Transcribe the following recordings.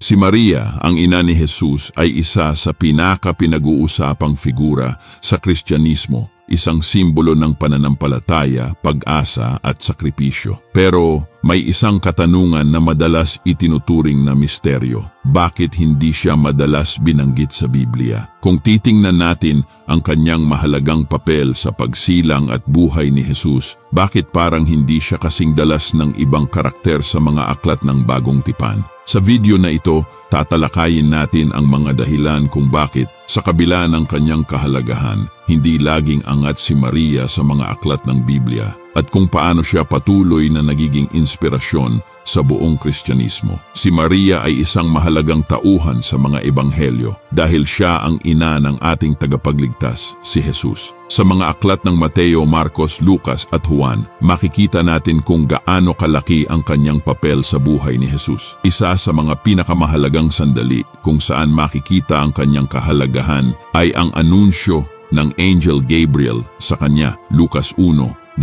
Si Maria, ang ina ni Jesus, ay isa sa pinaka-pinag-uusapang figura sa Kristyanismo, isang simbolo ng pananampalataya, pag-asa at sakripisyo. Pero may isang katanungan na madalas itinuturing na misteryo. Bakit hindi siya madalas binanggit sa Biblia? Kung titingnan natin ang kanyang mahalagang papel sa pagsilang at buhay ni Jesus, bakit parang hindi siya kasing dalas ng ibang karakter sa mga aklat ng Bagong Tipan? Sa video na ito, tatalakayin natin ang mga dahilan kung bakit sa kabila ng kanyang kahalagahan, hindi laging angat si Maria sa mga aklat ng Biblia at kung paano siya patuloy na nagiging inspirasyon sa buong Kristyanismo. Si Maria ay isang mahalagang tauhan sa mga ebanghelyo dahil siya ang ina ng ating tagapagligtas, si Jesus. Sa mga aklat ng Mateo, Marcos, Lucas at Juan, makikita natin kung gaano kalaki ang kanyang papel sa buhay ni Jesus. Isa sa mga pinakamahalagang sandali kung saan makikita ang kanyang kahalagahan ay ang anunsyo ng Angel Gabriel sa kanya, Lucas 1:26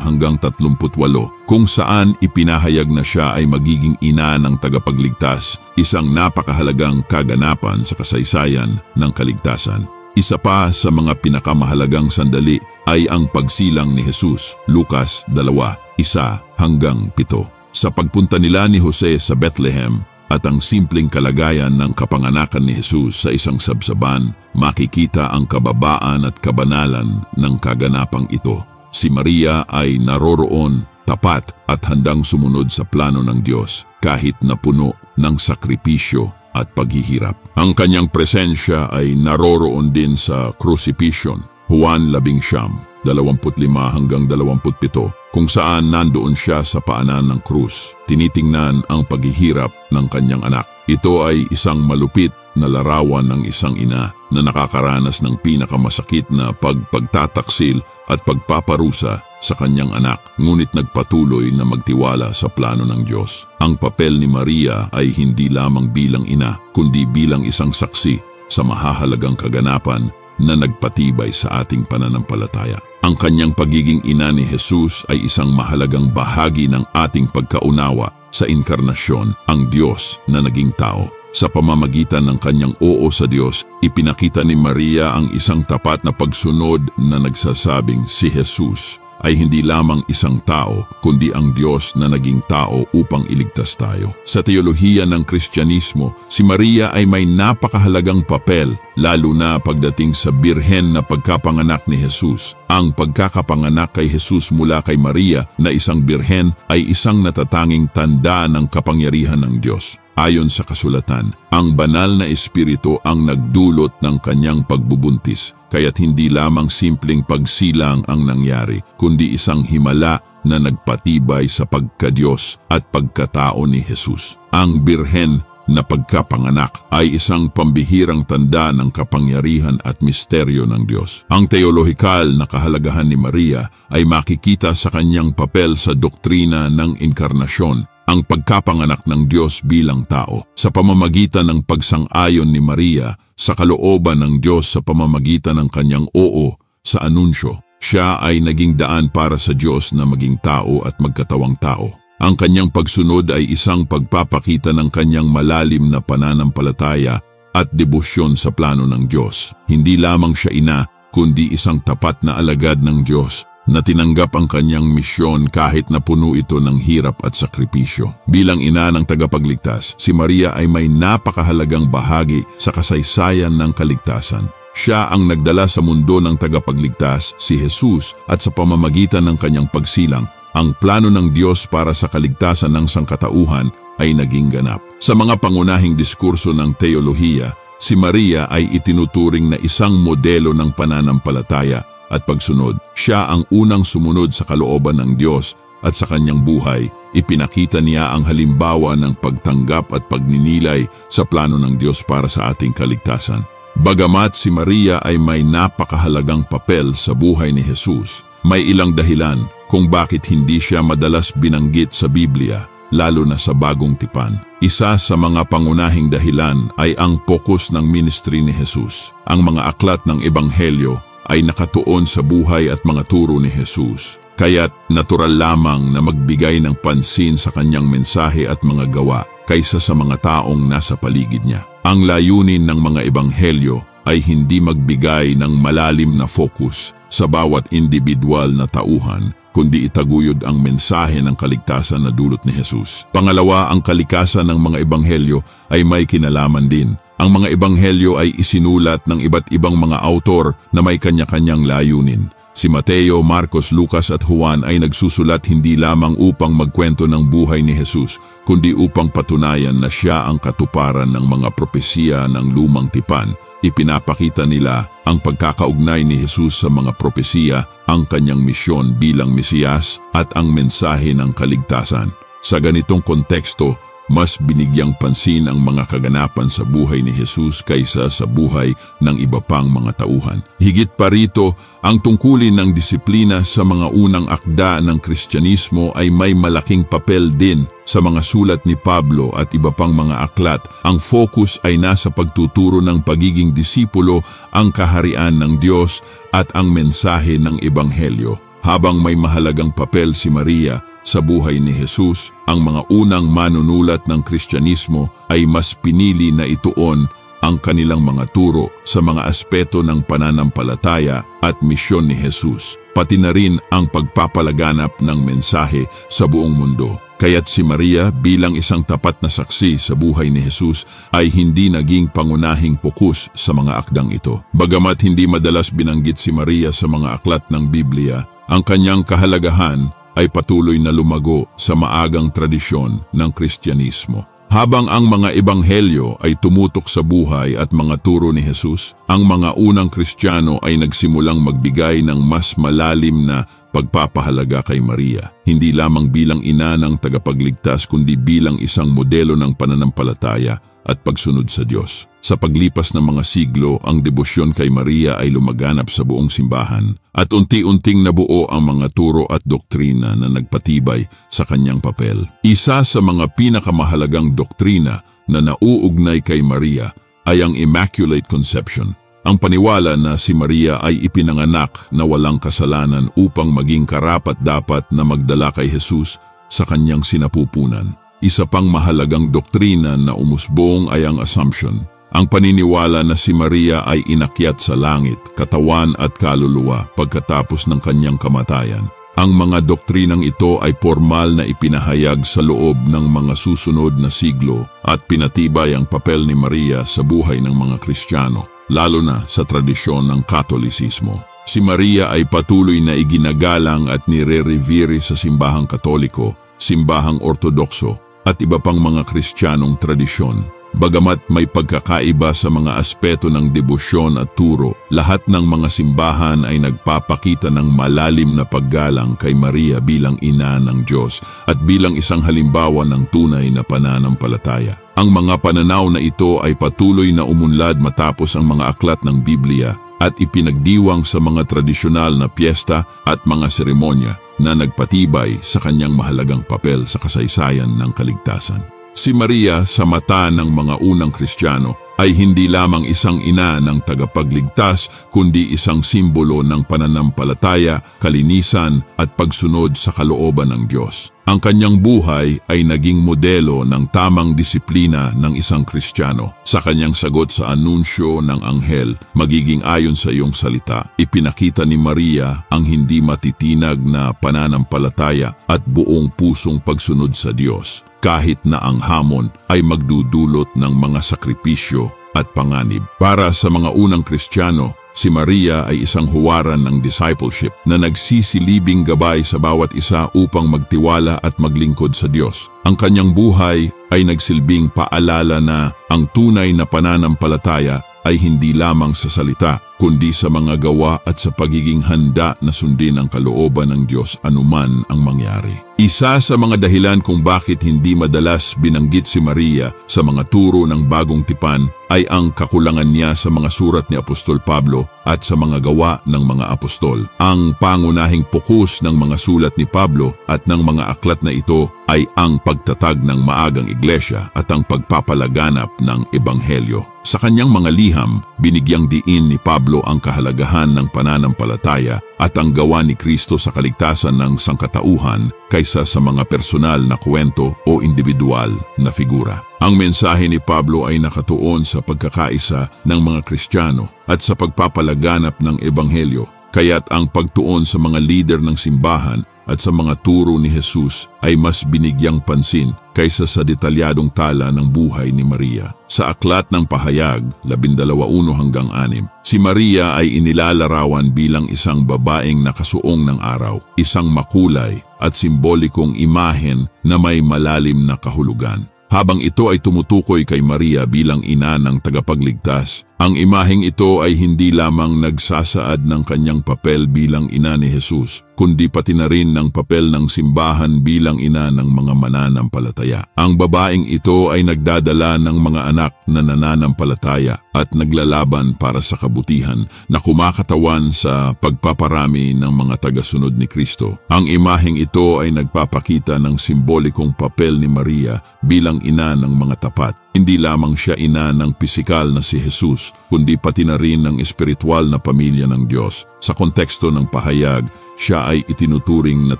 hanggang 38, kung saan ipinahayag na siya ay magiging ina ng tagapagligtas, isang napakahalagang kaganapan sa kasaysayan ng kaligtasan. Isa pa sa mga pinakamahalagang sandali ay ang pagsilang ni Jesus, Lucas 2:1 hanggang 7. Sa pagpunta nila ni Jose sa Bethlehem at ang simpleng kalagayan ng kapanganakan ni Jesus sa isang sabsaban, makikita ang kababaan at kabanalan ng kaganapang ito. Si Maria ay naroroon, tapat at handang sumunod sa plano ng Diyos kahit na puno ng sakripisyo at paghihirap. Ang kanyang presensya ay naroroon din sa crucifixion, Juan 11:25 hanggang 27, kung saan nandoon siya sa paanan ng krus, tinitingnan ang paghihirap ng kanyang anak. Ito ay isang malupit na larawan ng isang ina na nakakaranas ng pinakamasakit na pagtataksil at pagpaparusa sa kanyang anak, ngunit nagpatuloy na magtiwala sa plano ng Diyos. Ang papel ni Maria ay hindi lamang bilang ina, kundi bilang isang saksi sa mahahalagang kaganapan na nagpatibay sa ating pananampalataya. Ang kanyang pagiging ina ni Jesus ay isang mahalagang bahagi ng ating pagkaunawa sa inkarnasyon, ang Diyos na naging tao. Sa pamamagitan ng kanyang oo sa Diyos, ipinakita ni Maria ang isang tapat na pagsunod na nagsasabing si Jesus ay hindi lamang isang tao, kundi ang Diyos na naging tao upang iligtas tayo. Sa teolohiya ng Kristyanismo, si Maria ay may napakahalagang papel, lalo na pagdating sa birhen na pagkapanganak ni Jesus. Ang pagkakapanganak kay Jesus mula kay Maria na isang birhen ay isang natatanging tanda ng kapangyarihan ng Diyos. Ayon sa kasulatan, ang banal na espiritu ang nagdulot ng kanyang pagbubuntis, kaya't hindi lamang simpleng pagsilang ang nangyari, kundi isang himala na nagpatibay sa pagkadiyos at pagkatao ni Jesus. Ang birhen na pagkapanganak ay isang pambihirang tanda ng kapangyarihan at misteryo ng Diyos. Ang teolohikal na kahalagahan ni Maria ay makikita sa kanyang papel sa doktrina ng inkarnasyon, ang pagkapanganak ng Diyos bilang tao. Sa pamamagitan ng pagsang-ayon ni Maria sa kalooban ng Diyos sa pamamagitan ng kanyang oo sa anunsyo, siya ay naging daan para sa Diyos na maging tao at magkatawang tao. Ang kanyang pagsunod ay isang pagpapakita ng kanyang malalim na pananampalataya at debosyon sa plano ng Diyos. Hindi lamang siya ina, kundi isang tapat na alagad ng Diyos na tinanggap ang kanyang misyon kahit na puno ito ng hirap at sakripisyo. Bilang ina ng tagapagligtas, si Maria ay may napakahalagang bahagi sa kasaysayan ng kaligtasan. Siya ang nagdala sa mundo ng tagapagligtas, si Jesus, at sa pamamagitan ng kanyang pagsilang, ang plano ng Diyos para sa kaligtasan ng sangkatauhan ay naging ganap. Sa mga pangunahing diskurso ng teolohiya, si Maria ay itinuturing na isang modelo ng pananampalataya at pagsunod. Siya ang unang sumunod sa kalooban ng Diyos at sa kanyang buhay, ipinakita niya ang halimbawa ng pagtanggap at pagninilay sa plano ng Diyos para sa ating kaligtasan. Bagamat si Maria ay may napakahalagang papel sa buhay ni Jesus, may ilang dahilan kung bakit hindi siya madalas binanggit sa Biblia, lalo na sa Bagong Tipan. Isa sa mga pangunahing dahilan ay ang pokus ng ministry ni Jesus. Ang mga aklat ng Ebanghelyo ay nakatuon sa buhay at mga turo ni Jesus. Kaya't natural lamang na magbigay ng pansin sa kanyang mensahe at mga gawa kaysa sa mga taong nasa paligid niya. Ang layunin ng mga ebanghelyo ay hindi magbigay ng malalim na focus sa bawat individual na tauhan, kundi itaguyod ang mensahe ng kaligtasan na dulot ni Jesus. Pangalawa, ang kalikasan ng mga ebanghelyo ay may kinalaman din. Ang mga ebanghelyo ay isinulat ng iba't ibang mga autor na may kanya-kanyang layunin. Si Mateo, Marcos, Lucas at Juan ay nagsusulat hindi lamang upang magkwento ng buhay ni Jesus, kundi upang patunayan na siya ang katuparan ng mga propesiya ng lumang tipan. Ipinapakita nila ang pagkakaugnay ni Jesus sa mga propesiya, ang kanyang misyon bilang Mesiyas at ang mensahe ng kaligtasan. Sa ganitong konteksto, mas binigyang pansin ang mga kaganapan sa buhay ni Jesus kaysa sa buhay ng iba pang mga tauhan. Higit pa rito, ang tungkulin ng disiplina sa mga unang akda ng Kristyanismo ay may malaking papel din sa mga sulat ni Pablo at iba pang mga aklat. Ang focus ay nasa pagtuturo ng pagiging disipulo, ang kaharian ng Diyos at ang mensahe ng ebanghelyo. Habang may mahalagang papel si Maria sa buhay ni Jesus, ang mga unang manunulat ng Kristyanismo ay mas pinili na ituon ang kanilang mga turo sa mga aspeto ng pananampalataya at misyon ni Jesus, pati na rin ang pagpapalaganap ng mensahe sa buong mundo. Kaya't si Maria bilang isang tapat na saksi sa buhay ni Jesus ay hindi naging pangunahing pokus sa mga akdang ito. Bagamat hindi madalas binanggit si Maria sa mga aklat ng Biblia, ang kanyang kahalagahan ay patuloy na lumago sa maagang tradisyon ng Kristyanismo. Habang ang mga ebanghelyo ay tumutok sa buhay at mga turo ni Jesus, ang mga unang Kristiyano ay nagsimulang magbigay ng mas malalim na pagpapahalaga kay Maria, hindi lamang bilang ina ng tagapagligtas kundi bilang isang modelo ng pananampalataya at pagsunod sa Diyos. Sa paglipas ng mga siglo, ang debosyon kay Maria ay lumaganap sa buong simbahan at unti-unting nabuo ang mga turo at doktrina na nagpatibay sa kanyang papel. Isa sa mga pinakamahalagang doktrina na nauugnay kay Maria ay ang Immaculate Conception. Ang paniwala na si Maria ay ipinanganak na walang kasalanan upang maging karapat-dapat na magdala kay Jesus sa kanyang sinapupunan. Isa pang mahalagang doktrina na umusbong ay ang Assumption. Ang paniniwala na si Maria ay inakyat sa langit, katawan at kaluluwa pagkatapos ng kanyang kamatayan. Ang mga doktrinang ito ay formal na ipinahayag sa loob ng mga susunod na siglo at pinatibay ang papel ni Maria sa buhay ng mga Kristiyano, lalo na sa tradisyon ng Katolisismo. Si Maria ay patuloy na iginagalang at nire-revere sa simbahang Katoliko, simbahang Ortodokso at iba pang mga Kristiyanong tradisyon. Bagamat may pagkakaiba sa mga aspeto ng debosyon at turo, lahat ng mga simbahan ay nagpapakita ng malalim na paggalang kay Maria bilang ina ng Diyos at bilang isang halimbawa ng tunay na pananampalataya. Ang mga pananaw na ito ay patuloy na umunlad matapos ang mga aklat ng Biblia at ipinagdiwang sa mga tradisyonal na piyesta at mga seremonya na nagpatibay sa kanyang mahalagang papel sa kasaysayan ng kaligtasan. Si Maria sa mata ng mga unang Kristiyano ay hindi lamang isang ina ng tagapagligtas kundi isang simbolo ng pananampalataya, kalinisan at pagsunod sa kalooban ng Diyos. Ang kanyang buhay ay naging modelo ng tamang disiplina ng isang Kristiyano. Sa kanyang sagot sa anunsyo ng anghel, magiging ayon sa iyong salita, ipinakita ni Maria ang hindi matitinag na pananampalataya at buong pusong pagsunod sa Diyos, kahit na ang hamon ay magdudulot ng mga sakripisyo at panganib. Para sa mga unang Kristiyano, si Maria ay isang huwaran ng discipleship na nagsisilibing gabay sa bawat isa upang magtiwala at maglingkod sa Diyos. Ang kanyang buhay ay nagsilbing paalala na ang tunay na pananampalataya ay hindi lamang sa salita, kundi sa mga gawa at sa pagiging handa na sundin ang kalooban ng Diyos anuman ang mangyari. Isa sa mga dahilan kung bakit hindi madalas binanggit si Maria sa mga turo ng bagong tipan ay ang kakulangan niya sa mga surat ni Apostol Pablo at sa mga gawa ng mga apostol. Ang pangunahing pokus ng mga sulat ni Pablo at ng mga aklat na ito ay ang pagtatag ng maagang iglesia at ang pagpapalaganap ng ebanghelyo. Sa kanyang mga liham, binigyang diin ni Pablo ang kahalagahan ng pananampalataya at ang gawa ni Kristo sa kaligtasan ng sangkatauhan kaysa sa mga personal na kwento o individual na figura. Ang mensahe ni Pablo ay nakatuon sa pagkakaisa ng mga Kristiyano at sa pagpapalaganap ng ebanghelyo, kaya't ang pagtuon sa mga lider ng simbahan at sa mga turo ni Jesus ay mas binigyang pansin kaysa sa detalyadong tala ng buhay ni Maria. Sa Aklat ng Pahayag 12:1-6, si Maria ay inilalarawan bilang isang babaeng nakasuong ng araw, isang makulay at simbolikong imahen na may malalim na kahulugan. Habang ito ay tumutukoy kay Maria bilang ina ng tagapagligtas, ang imaheng ito ay hindi lamang nagsasaad ng kanyang papel bilang ina ni Jesus, kundi pati na rin ng papel ng simbahan bilang ina ng mga mananampalataya. Ang babaeng ito ay nagdadala ng mga anak na nananampalataya at naglalaban para sa kabutihan na kumakatawan sa pagpaparami ng mga tagasunod ni Kristo. Ang imaheng ito ay nagpapakita ng simbolikong papel ni Maria bilang ina ng mga tapat. Hindi lamang siya ina ng pisikal na si Jesus, kundi pati na rin ng espiritual na pamilya ng Diyos. Sa konteksto ng pahayag, siya ay itinuturing na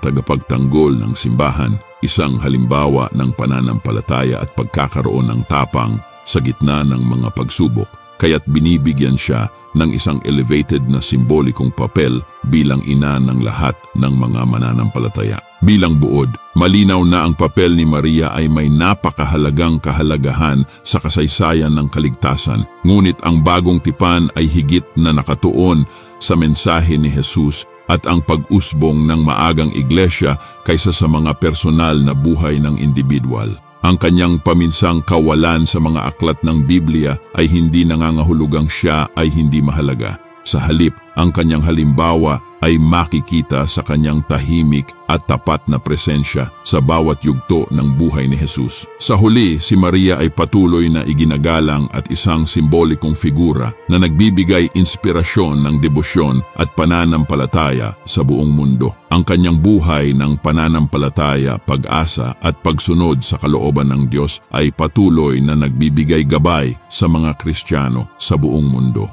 tagapagtanggol ng simbahan, isang halimbawa ng pananampalataya at pagkakaroon ng tapang sa gitna ng mga pagsubok. Kaya't binibigyan siya ng isang elevated na simbolikong papel bilang ina ng lahat ng mga mananampalataya. Bilang buod, malinaw na ang papel ni Maria ay may napakahalagang kahalagahan sa kasaysayan ng kaligtasan, ngunit ang bagong tipan ay higit na nakatuon sa mensahe ni Jesus at ang pag-usbong ng maagang iglesia kaysa sa mga personal na buhay ng individual. Ang kanyang paminsang kawalan sa mga aklat ng Biblia ay hindi nangangahulugang siya ay hindi mahalaga. Sa halip, ang kanyang halimbawa ay makikita sa kanyang tahimik at tapat na presensya sa bawat yugto ng buhay ni Jesus. Sa huli, si Maria ay patuloy na iginagalang at isang simbolikong figura na nagbibigay inspirasyon ng debosyon at pananampalataya sa buong mundo. Ang kanyang buhay ng pananampalataya, pag-asa at pagsunod sa kalooban ng Diyos ay patuloy na nagbibigay gabay sa mga Kristiyano sa buong mundo.